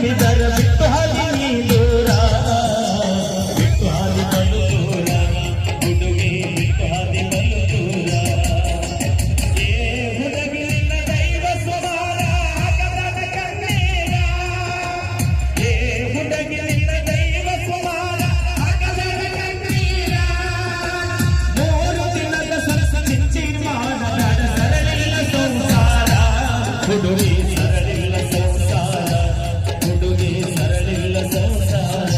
ನಂಬಿದರ ಬಿಟ್ಟು ಹಾದಿ ನೀ ದೂರ ಬಿಟ್ಟು ಹಾದಿ ಬಲು ದೂರ ಹುಡುಗಿ ಬಿಟ್ಟು ಹಾದಿ ಬಲು ದೂರ ಏ ಹುಡುಗಿ ನಿನ್ನ ದೈವ ಸ್ವಭಾವ ಹಾಕದ ಕಣ್ಣೀರ ಏ ಹುಡುಗಿ ನಿನ್ನ ದೈವ ಸ್ವಭಾವ ಹಾಕದ ಕಣ್ಣೀರ ಮೂರು ದಿನದ ಸರಸ ಚಿಂಚಿ ಮಾಡದ ಸರಳಿಲ್ಲ ಸಂಸಾರ ಹುಡುಗಿ ಸರಳಿಲ್ಲ ಸಂಸಾರ ಹುಡುಗಿ ಸರಳಿಲ್ಲ ಸಂಸಾರ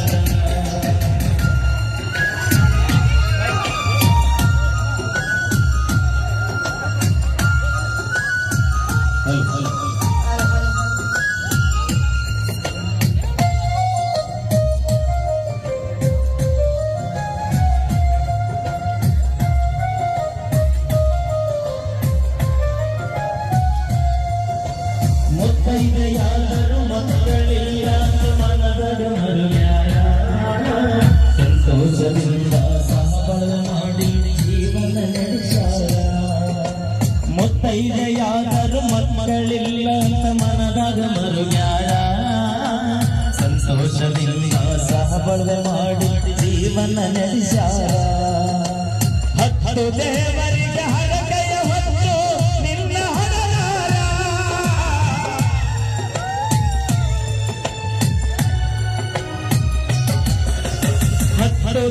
ಮುತ್ತೈದೆಯಾದರೂ ಮಕ್ಕಳಿಲ್ಲ ಮನದಡ ಮರುವ್ಯಾರ ಸಂತೋಷದಿಂದ ಸಹಬಳ ಮಾಡಿ ಜೀವನ ನಡೆಸಾರ ಮುತ್ತೈದೆಯಾದರೂ ಮಕ್ಕಳಿಲ್ಲ ಮನದಾಗ ಮರುವ್ಯಾರ ಸಂತೋಷದಿಂದ ಸಹಬಳ ಮಾಡಿ ಜೀವನ ನಡೆಸಾರ ಹತ್ತು ದೇವರಿಗೆ ಹರಕೆಯ ಹೊತ್ತು ನಿನ್ನ ಹರದಾರ ಹತ್ತು